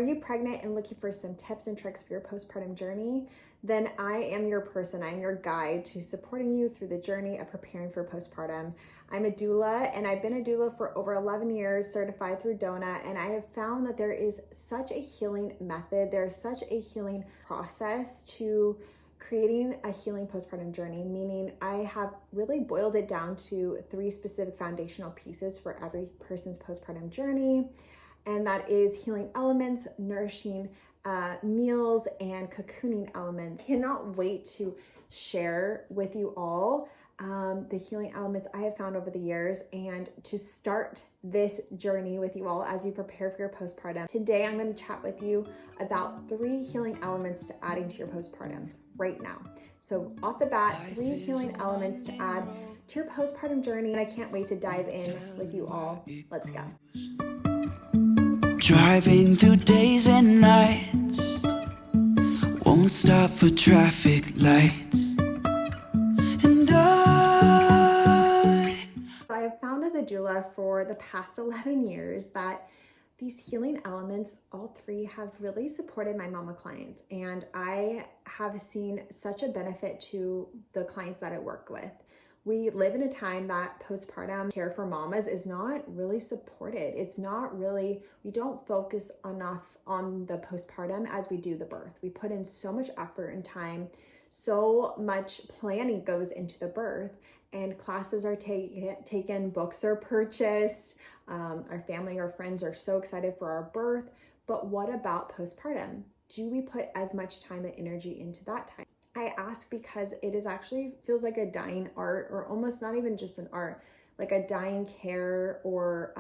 Are you pregnant and looking for some tips and tricks for your postpartum journey? Then I am your person. I'm your guide to supporting you through the journey of preparing for postpartum. I'm a doula, and I've been a doula for over 11 years, certified through DONA, and I have found that there is such a healing method. There's such a healing process to creating a healing postpartum journey, meaning I have really boiled it down to 3 specific foundational pieces for every person's postpartum journey. And that is healing elements, nourishing meals, and cocooning elements. I cannot wait to share with you all the healing elements I have found over the years and to start this journey with you all as you prepare for your postpartum. Today, I'm going to chat with you about 3 healing elements to add into your postpartum right now. So off the bat, 3 healing elements to add to your postpartum journey. And I can't wait to dive in with you all. Let's go. Driving through days and nights, won't stop for traffic lights. And I have found as a doula for the past 11 years that these healing elements, all 3, have really supported my mama clients. And I have seen such a benefit to the clients that I work with. We live in a time that postpartum care for mamas is not really supported. It's not really, we don't focus enough on the postpartum as we do the birth. We put in so much effort and time, so much planning goes into the birth, and classes are taken, books are purchased, our family or friends are so excited for our birth. But what about postpartum? Do we put as much time and energy into that time? I ask because it is actually feels like a dying art, or almost not even just an art, like a dying care, or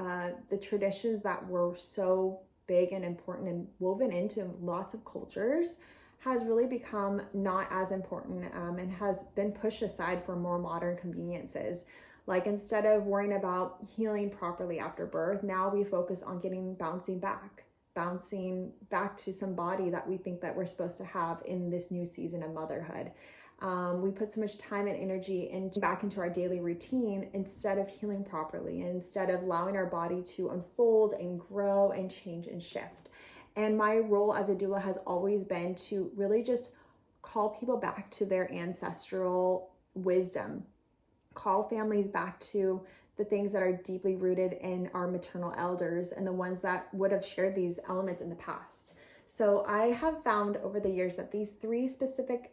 the traditions that were so big and important and woven into lots of cultures has really become not as important and has been pushed aside for more modern conveniences. Like, instead of worrying about healing properly after birth, now we focus on bouncing back to some body that we think that we're supposed to have in this new season of motherhood. We put so much time and energy back into our daily routine instead of healing properly, and instead of allowing our body to unfold and grow and change and shift. And my role as a doula has always been to really just call people back to their ancestral wisdom, call families back to the things that are deeply rooted in our maternal elders and the ones that would have shared these elements in the past. So I have found over the years that these 3 specific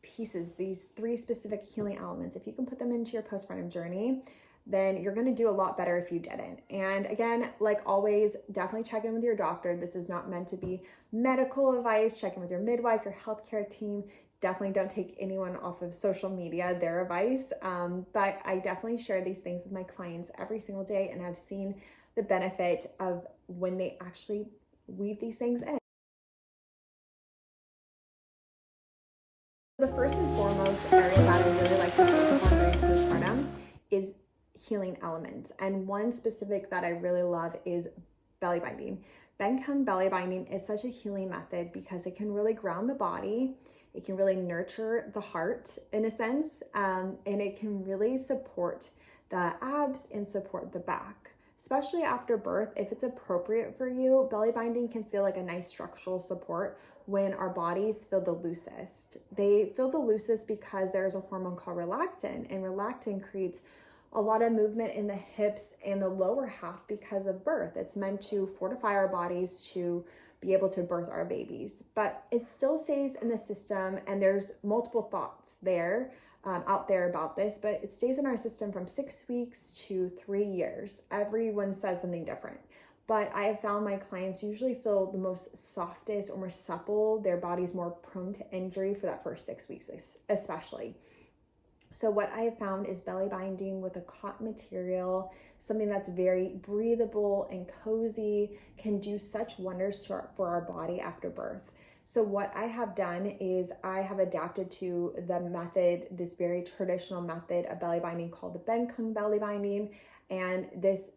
pieces, these 3 specific healing elements, if you can put them into your postpartum journey, then you're going to do a lot better if you didn't. And again, like always, definitely check in with your doctor. This is not meant to be medical advice. Check in with your midwife, your healthcare team. Definitely don't take anyone off of social media, their advice. But I definitely share these things with my clients every single day, and I've seen the benefit of when they actually weave these things in. The first and foremost area that I really like to focus on during postpartum is healing elements. And one specific that I really love is belly binding. Bencomb belly binding is such a healing method because it can really ground the body. It can really nurture the heart in a sense, and it can really support the abs and support the back. Especially after birth, if it's appropriate for you, belly binding can feel like a nice structural support when our bodies feel the loosest. They feel the loosest because there's a hormone called relactin, and relactin creates a lot of movement in the hips and the lower half because of birth. It's meant to fortify our bodies to be able to birth our babies, but it still stays in the system, and there's multiple thoughts out there about this, but it stays in our system from 6 weeks to 3 years. Everyone says something different, but I have found my clients usually feel the most softest or more supple. Their body's more prone to injury for that first 6 weeks especially. So what I have found is belly binding with a cotton material, something that's very breathable and cozy, can do such wonders for our body after birth. So what I have done is I have adapted to the method, this very traditional method of belly binding called the Bencomb belly binding. And this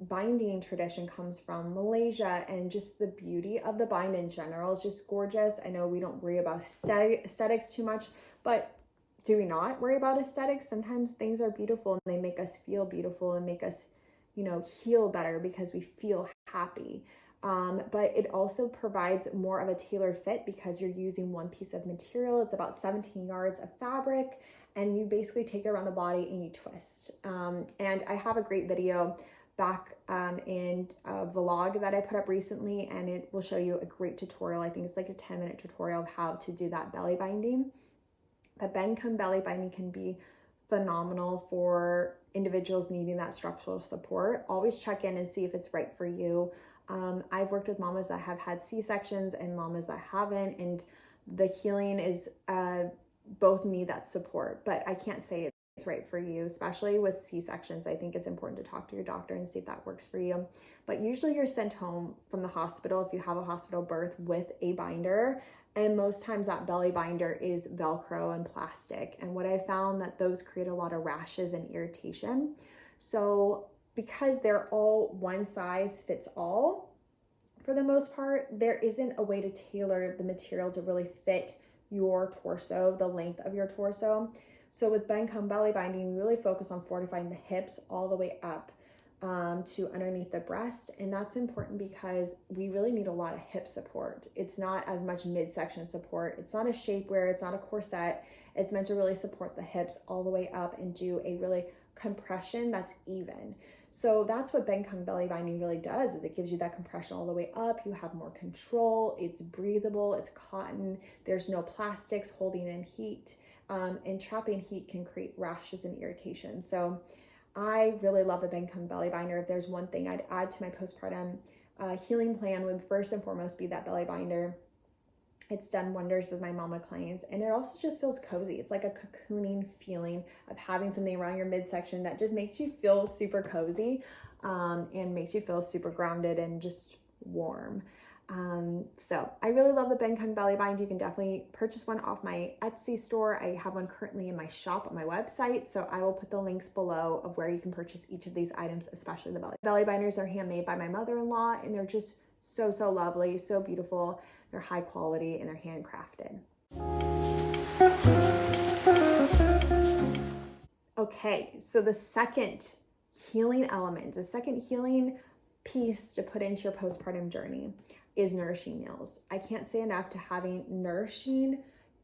binding tradition comes from Malaysia, and just the beauty of the bind in general is just gorgeous. I know we don't worry about aesthetics too much, but do we not worry about aesthetics? Sometimes things are beautiful and they make us feel beautiful and make us, heal better because we feel happy. but it also provides more of a tailored fit because you're using one piece of material. It's about 17 yards of fabric, and you basically take it around the body and you twist. And I have a great video back in a vlog that I put up recently, and it will show you a great tutorial. I think it's like a 10-minute tutorial of how to do that belly binding. The bend come belly binding can be phenomenal for individuals needing that structural support. Always check in and see if it's right for you. I've worked with mamas that have had C-sections and mamas that haven't, and the healing is both need that support, but I can't say it's right for you, especially with C-sections. I think it's important to talk to your doctor and see if that works for you. But usually you're sent home from the hospital if you have a hospital birth with a binder, and most times that belly binder is Velcro and plastic. And what I found that those create a lot of rashes and irritation. So because they're all one size fits all, for the most part, there isn't a way to tailor the material to really fit your torso, the length of your torso. So with bend come belly binding, we really focus on fortifying the hips all the way up to underneath the breast. And that's important because we really need a lot of hip support. It's not as much midsection support. It's not a shapewear, it's not a corset. It's meant to really support the hips all the way up and do a really compression that's even. So that's what bend come belly binding really does, is it gives you that compression all the way up. You have more control, it's breathable, it's cotton, there's no plastics holding in heat, and trapping heat can create rashes and irritation. So I really love a bend come belly binder. If there's one thing I'd add to my postpartum healing plan, would first and foremost be that belly binder. It's done wonders with my mama clients, and it also just feels cozy. It's like a cocooning feeling of having something around your midsection that just makes you feel super cozy and makes you feel super grounded and just warm. So I really love the bend come belly bind. You can definitely purchase one off my Etsy store. I have one currently in my shop on my website, so I will put the links below of where you can purchase each of these items, especially the belly binders. Are handmade by my mother-in-law, and they're just so lovely, so beautiful. They're high quality and they're handcrafted. Okay, so the second healing element, the second healing piece to put into your postpartum journey is nourishing meals. I can't say enough to having nourishing,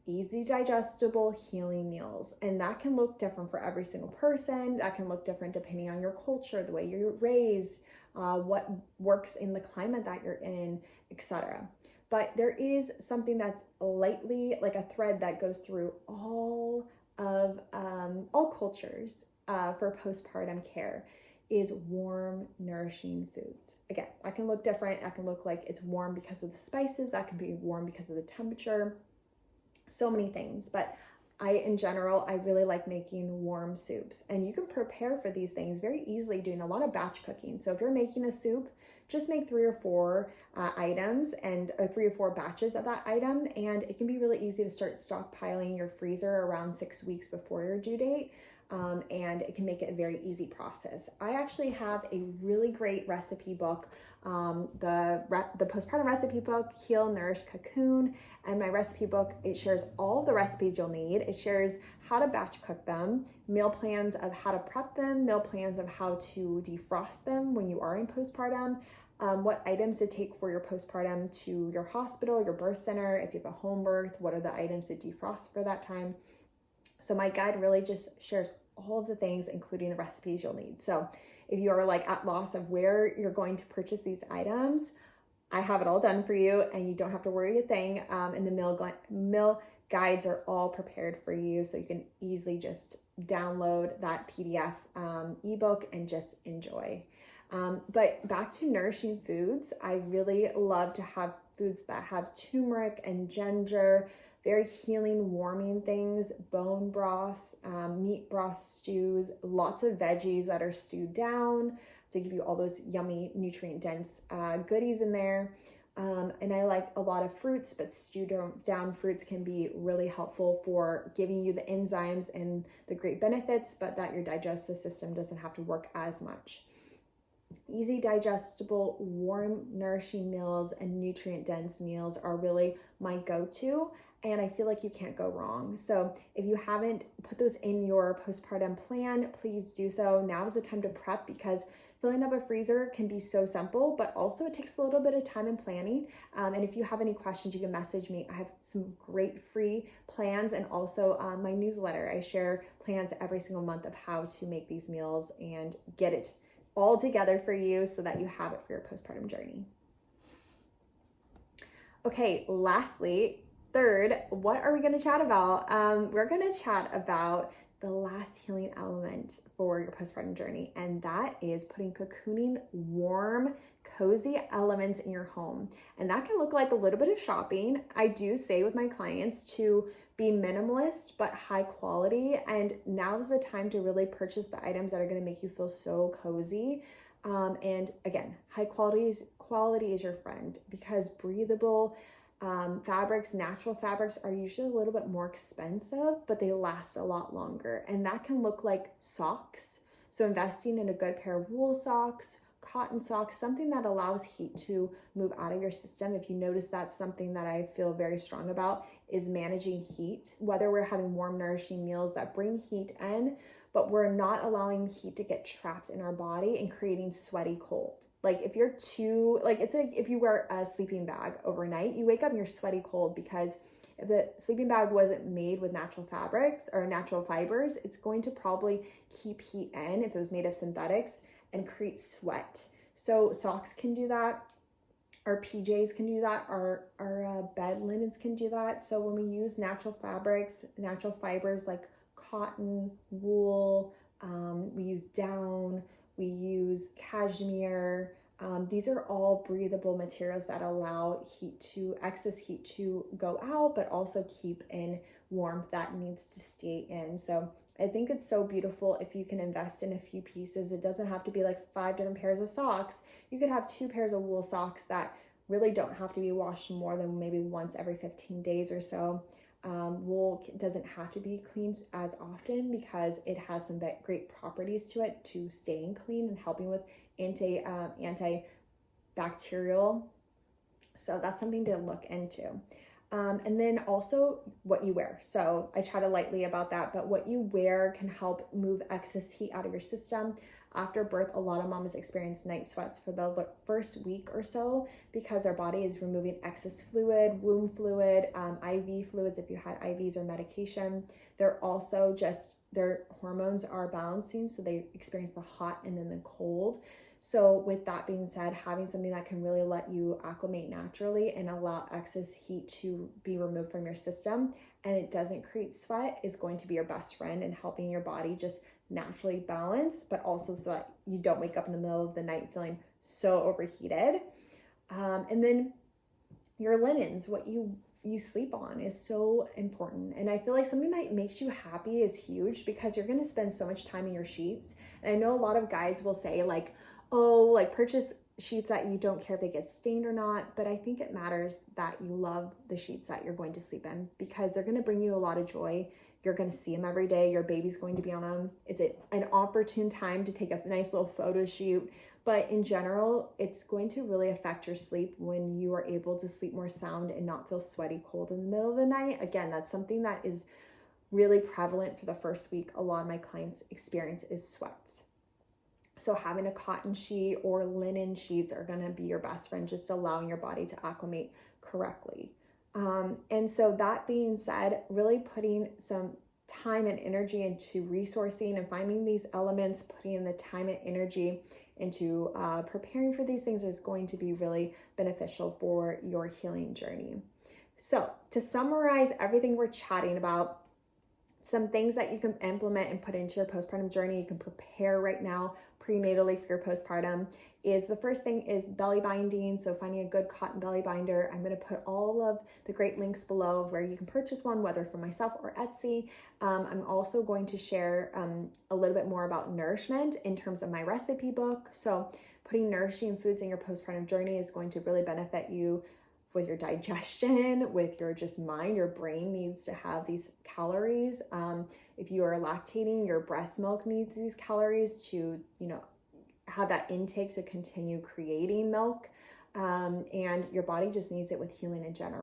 easy digestible healing meals. And that can look different for every single person. That can look different depending on your culture, the way you're raised, what works in the climate that you're in, etc. But there is something that's lightly like a thread that goes through all of all cultures for postpartum care, is warm, nourishing foods. Again, that can look different. That can look like it's warm because of the spices. That can be warm because of the temperature. So many things. But in general, I really like making warm soups. And you can prepare for these things very easily doing a lot of batch cooking. So if you're making a soup, just make 3 or 4 items or 3 or 4 batches of that item. And it can be really easy to start stockpiling your freezer around 6 weeks before your due date. And it can make it a very easy process. I actually have a really great recipe book, the postpartum recipe book, Heal, Nourish, Cocoon. And my recipe book, it shares all the recipes you'll need. It shares how to batch cook them, meal plans of how to prep them, meal plans of how to defrost them when you are in postpartum, what items to take for your postpartum to your hospital, your birth center. If you have a home birth, what are the items to defrost for that time? So my guide really just shares all of the things, including the recipes you'll need. So if you are like at loss of where you're going to purchase these items, I have it all done for you, and you don't have to worry a thing. And the meal guides are all prepared for you, so you can easily just download that PDF ebook and just enjoy. But back to nourishing foods, I really love to have foods that have turmeric and ginger, very healing, warming things, bone broths, meat broth stews, lots of veggies that are stewed down to give you all those yummy, nutrient-dense goodies in there. And I like a lot of fruits, but stewed down fruits can be really helpful for giving you the enzymes and the great benefits, but that your digestive system doesn't have to work as much. Easy digestible, warm, nourishing meals and nutrient-dense meals are really my go-to, and I feel like you can't go wrong. So if you haven't put those in your postpartum plan, please do so. Now is the time to prep, because filling up a freezer can be so simple, but also it takes a little bit of time and planning. And if you have any questions, you can message me. I have some great free plans, and also my newsletter. I share plans every single month of how to make these meals and get it all together for you so that you have it for your postpartum journey. Okay, lastly, third, what are we going to chat about? We're going to chat about the last healing element for your postpartum journey, and that is putting cocooning, warm, cozy elements in your home. And that can look like a little bit of shopping. I do say with my clients to be minimalist but high quality, and now is the time to really purchase the items that are going to make you feel so cozy. And again, high quality is your friend, because breathable fabrics, natural fabrics, are usually a little bit more expensive, but they last a lot longer. And that can look like socks. So investing in a good pair of wool socks, cotton socks, something that allows heat to move out of your system. If you notice, that's something that I feel very strong about, is managing heat, whether we're having warm, nourishing meals that bring heat in, but we're not allowing heat to get trapped in our body and creating sweaty cold. Like if you're too, like it's like if you wear a sleeping bag overnight, you wake up and you're sweaty cold, because if the sleeping bag wasn't made with natural fabrics or natural fibers, it's going to probably keep heat in if it was made of synthetics and create sweat. So socks can do that. Our PJs can do that. Our bed linens can do that. So when we use natural fabrics, natural fibers like cotton, wool, we use down, we use cashmere. These are all breathable materials that allow excess heat to go out, but also keep in warmth that needs to stay in. So I think it's so beautiful if you can invest in a few pieces. It doesn't have to be like 5 different pairs of socks. You could have 2 pairs of wool socks that really don't have to be washed more than maybe once every 15 days or so. Wool doesn't have to be cleaned as often because it has some great properties to it to staying clean and helping with antibacterial. So that's something to look into. And then also what you wear. So I chatted lightly about that, but what you wear can help move excess heat out of your system. After birth, a lot of moms experience night sweats for the first week or so because our body is removing excess fluid, womb fluid, IV fluids if you had IVs or medication. They're also their hormones are balancing, so they experience the hot and then the cold. So with that being said, having something that can really let you acclimate naturally and allow excess heat to be removed from your system, and it doesn't create sweat, is going to be your best friend in helping your body just naturally balance, but also so that you don't wake up in the middle of the night feeling so overheated. And then your linens, what you sleep on, is so important. And I feel like something that makes you happy is huge, because you're going to spend so much time in your sheets. And I know a lot of guides will say like, oh, like purchase sheets that you don't care if they get stained or not. But I think it matters that you love the sheets that you're going to sleep in, because they're going to bring you a lot of joy. You're going to see them every day. Your baby's going to be on them. Is it an opportune time to take a nice little photo shoot? But in general, it's going to really affect your sleep when you are able to sleep more sound and not feel sweaty cold in the middle of the night. Again, that's something that is really prevalent for the first week. A lot of my clients experience is sweats. So having a cotton sheet or linen sheets are going to be your best friend, just allowing your body to acclimate correctly. And so that being said, really putting some time and energy into resourcing and finding these elements, putting in the time and energy into preparing for these things is going to be really beneficial for your healing journey. So to summarize everything we're chatting about, some things that you can implement and put into your postpartum journey, you can prepare right now prenatally for your postpartum, is the first thing is belly binding. So finding a good cotton belly binder. I'm going to put all of the great links below of where you can purchase one, whether from myself or Etsy. I'm also going to share a little bit more about nourishment in terms of my recipe book. So putting nourishing foods in your postpartum journey is going to really benefit you with your digestion, with your just mind. Your brain needs to have these calories. If you are lactating, your breast milk needs these calories to, have that intake to continue creating milk. And your body just needs it with healing in general.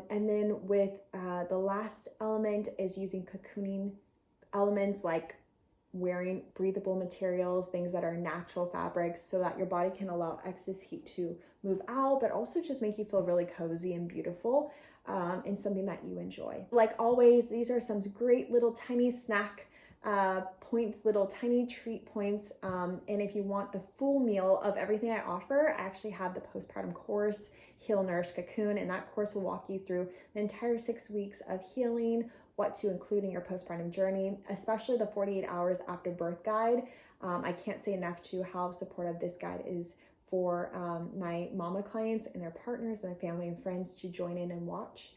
And then with the last element is using cocooning elements like wearing breathable materials, things that are natural fabrics, so that your body can allow excess heat to move out, but also just make you feel really cozy and beautiful, and something that you enjoy. Like always, these are some great little tiny snack points, little tiny treat points. And if you want the full meal of everything I offer, I actually have the postpartum course, Heal, Nourish, Cocoon, and that course will walk you through the entire 6 weeks of healing, what to include in your postpartum journey, especially the 48 hours after birth guide. I can't say enough to how supportive this guide is for my mama clients and their partners and their family and friends to join in and watch.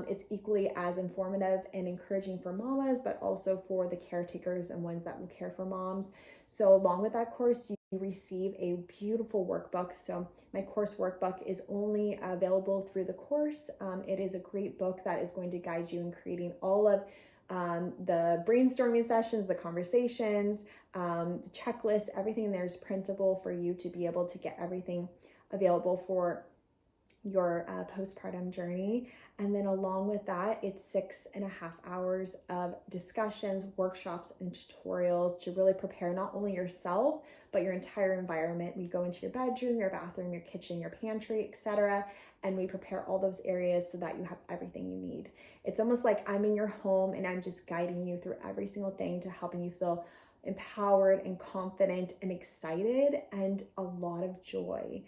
It's equally as informative and encouraging for mamas, but also for the caretakers and ones that will care for moms. So along with that course, you receive a beautiful workbook. So my course workbook is only available through the course. It is a great book that is going to guide you in creating all of the brainstorming sessions, the conversations, the checklist, everything there's printable for you to be able to get everything available for your postpartum journey. And then along with that, it's 6.5 hours of discussions, workshops, and tutorials to really prepare not only yourself, but your entire environment. We go into your bedroom, your bathroom, your kitchen, your pantry, etc. And we prepare all those areas so that you have everything you need. It's almost like I'm in your home and I'm just guiding you through every single thing to helping you feel empowered and confident and excited and a lot of joy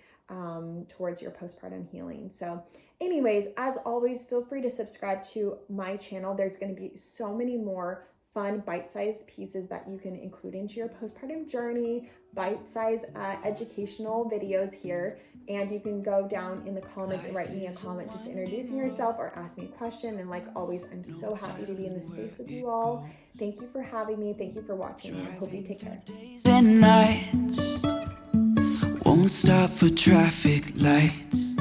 towards your postpartum healing. So anyways, as always, feel free to subscribe to my channel. There's going to be so many more fun bite-sized pieces that you can include into your postpartum journey, bite-sized educational videos here. And you can go down in the comments and write me a comment just introducing yourself or ask me a question. And like always, I'm so happy to be in this space with you all. Thank you for having me. Thank you for watching. I hope you take care. And nights won't stop for traffic lights.